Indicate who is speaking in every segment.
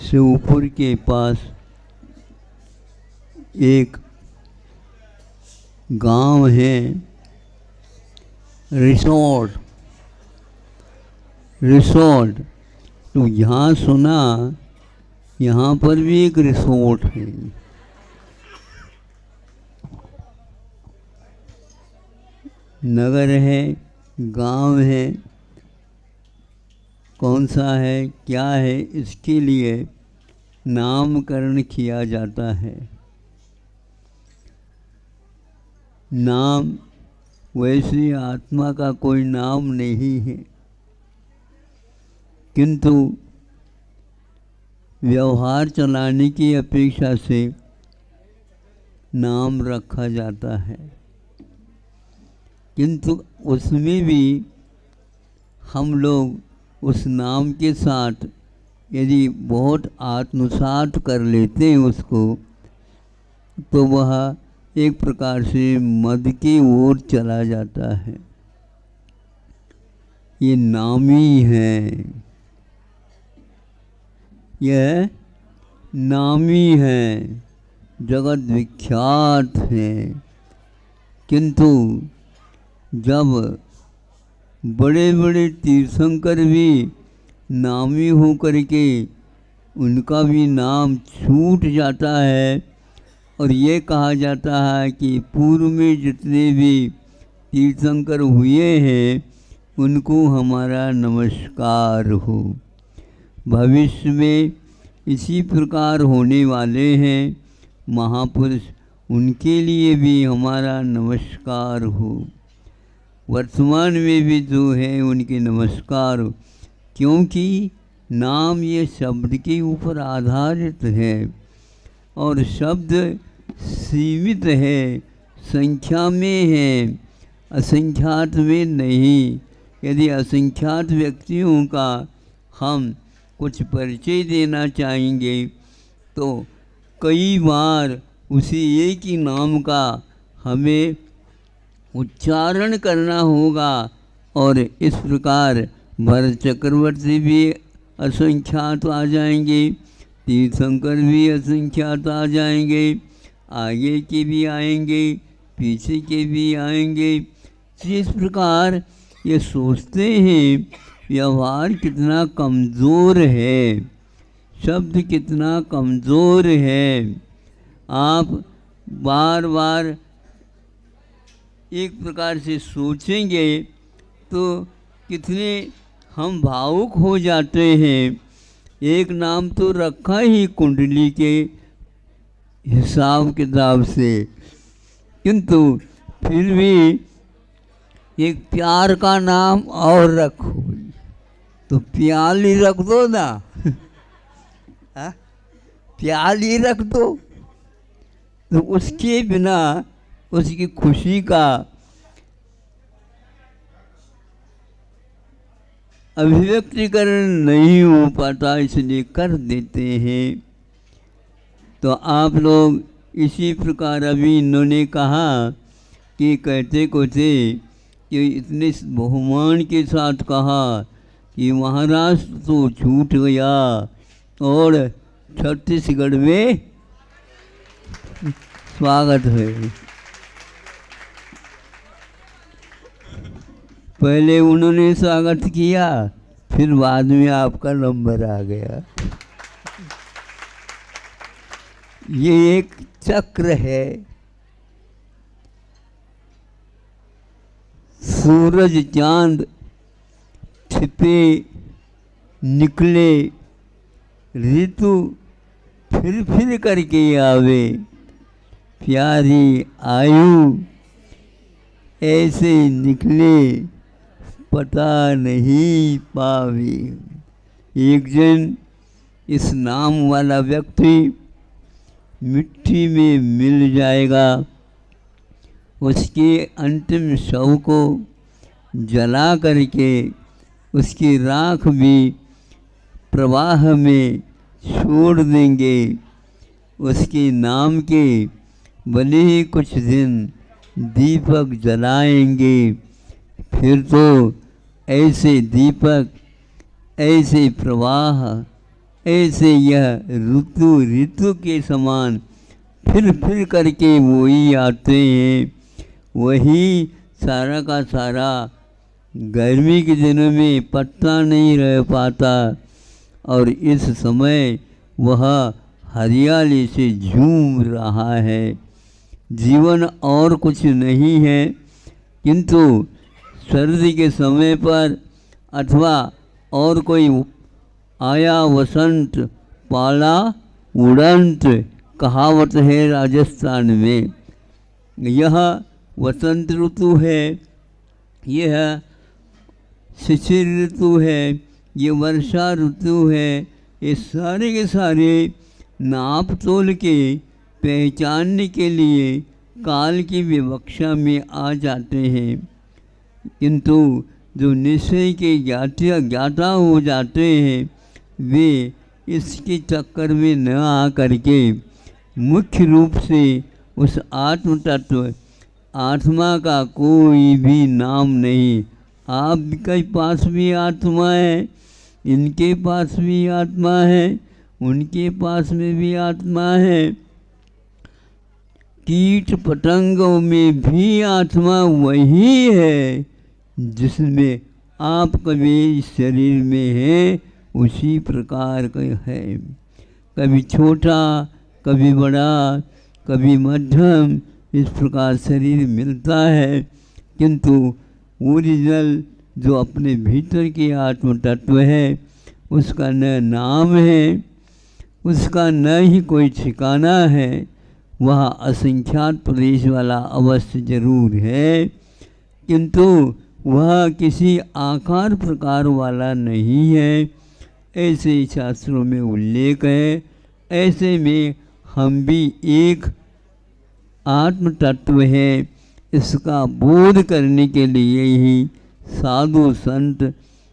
Speaker 1: शिवपुर के पास एक गांव है, रिसोर्ट। तो यहाँ सुना, यहाँ पर भी एक रिसोर्ट है। नगर है, गांव है, कौन सा है, क्या है, इसके लिए नामकरण किया जाता है। नाम वैसे आत्मा का कोई नाम नहीं है, किंतु व्यवहार चलाने की अपेक्षा से नाम रखा जाता है। किंतु उसमें भी हम लोग उस नाम के साथ यदि बहुत आत्मसात कर लेते हैं उसको, तो वह एक प्रकार से मद की ओर चला जाता है। ये नामी है, यह नामी है, जगत विख्यात है। किंतु जब बड़े बड़े तीर्थंकर भी नामी हो करके उनका भी नाम छूट जाता है और ये कहा जाता है कि पूर्व में जितने भी तीर्थंकर हुए हैं उनको हमारा नमस्कार हो। भविष्य में इसी प्रकार होने वाले हैं महापुरुष, उनके लिए भी हमारा नमस्कार हो। वर्तमान में भी जो है उनके नमस्कार हो, क्योंकि नाम ये शब्द के ऊपर आधारित है और शब्द सीमित है, संख्या में है, असंख्यात में नहीं। यदि असंख्यात व्यक्तियों का हम कुछ परिचय देना चाहेंगे तो कई बार उसी एक ही नाम का हमें उच्चारण करना होगा। और इस प्रकार भरत चक्रवर्ती भी असंख्यात आ जाएंगे, तीर्थंकर भी असंख्यात आ जाएंगे, आगे के भी आएंगे, पीछे के भी आएंगे। इस प्रकार ये सोचते हैं व्यवहार कितना कमज़ोर है, शब्द कितना कमज़ोर है। आप बार बार एक प्रकार से सोचेंगे तो कितने हम भावुक हो जाते हैं। एक नाम तो रखा ही कुंडली के हिसाब किताब से, किंतु फिर भी एक प्यार का नाम और रखो तो प्याली रख दो ना प्याली रख दो, तो उसके बिना उसकी खुशी का अभिव्यक्तिकरण नहीं हो पाता, इसलिए कर देते हैं। तो आप लोग इसी प्रकार अभी इन्होंने कहा कि कहते को थे कि इतने बहुमान के साथ कहा कि महाराष्ट्र तो छूट गया और छत्तीसगढ़ में स्वागत है। पहले उन्होंने स्वागत किया, फिर बाद में आपका नंबर आ गया। ये एक चक्र है। सूरज चांद छिपे निकले, ऋतु फिर करके आवे, प्यारी आयु ऐसे निकले पता नहीं पावे। एक दिन इस नाम वाला व्यक्ति मिट्टी में मिल जाएगा, उसके अंतिम शव को जला करके उसकी राख भी प्रवाह में छोड़ देंगे। उसके नाम के भले ही कुछ दिन दीपक जलाएंगे, फिर तो ऐसे दीपक, ऐसे प्रवाह, ऐसे यह ऋतु ऋतु के समान फिर करके वही आते हैं। वही सारा का सारा गर्मी के दिनों में पत्ता नहीं रह पाता और इस समय वह हरियाली से झूम रहा है। जीवन और कुछ नहीं है, किंतु सर्दी के समय पर अथवा और कोई आया वसंत पाला उड़ंत कहावत है राजस्थान में। यह वसंत ऋतु है, यह शिशिर ऋतु है, ये वर्षा ऋतु है। ये सारे के सारे नाप तोल के पहचानने के लिए काल की विवक्षा में आ जाते हैं, किंतु जो निश्चय के ज्ञाता हो जाते हैं वे इसके चक्कर में न आ करके मुख्य रूप से उस आत्म तत्व आत्मा का कोई भी नाम नहीं। आपके पास भी आत्मा है, इनके पास भी आत्मा है, उनके पास में भी आत्मा है। कीट पतंगों में भी आत्मा वही है जिसमें आप कभी शरीर में है, उसी प्रकार का है। कभी छोटा, कभी बड़ा, कभी मध्यम, इस प्रकार शरीर मिलता है, किंतु ओरिजिनल जो अपने भीतर की आत्म तत्व है उसका न नाम है, उसका न ही कोई ठिकाना है। वह असंख्यात प्रदेश वाला अवश्य जरूर है, किंतु वह किसी आकार प्रकार वाला नहीं है, ऐसे शास्त्रों में उल्लेख है। ऐसे में हम भी एक आत्म तत्व है, इसका बोध करने के लिए ही साधु संत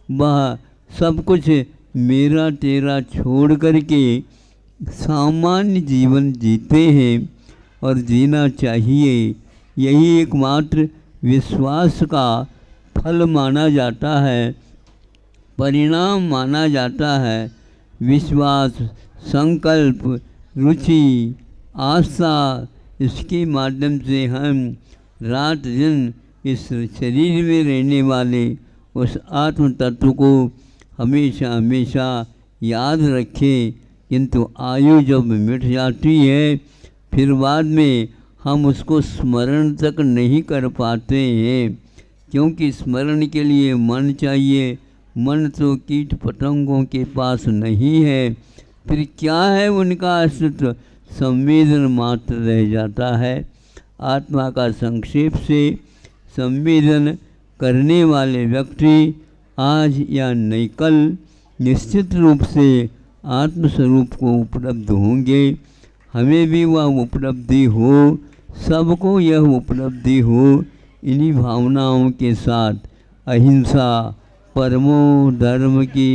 Speaker 1: वह सब कुछ मेरा तेरा छोड़ करके सामान्य जीवन जीते हैं और जीना चाहिए। यही एकमात्र विश्वास का फल माना जाता है, परिणाम माना जाता है। विश्वास, संकल्प, रुचि, आस्था, इसके माध्यम से हम रात दिन इस शरीर में रहने वाले उस आत्म तत्व को हमेशा हमेशा याद रखें। किंतु आयु जब मिट जाती है फिर बाद में हम उसको स्मरण तक नहीं कर पाते हैं, क्योंकि स्मरण के लिए मन चाहिए। मन तो कीट पतंगों के पास नहीं है, फिर क्या है उनका अस्तित्व, संवेदन मात्र रह जाता है। आत्मा का संक्षेप से संवेदन करने वाले व्यक्ति आज या नहीं कल निश्चित रूप से आत्मस्वरूप को उपलब्ध होंगे। हमें भी वह उपलब्धि हो, सबको यह उपलब्धि हो। इन्हीं भावनाओं के साथ अहिंसा परमो धर्म की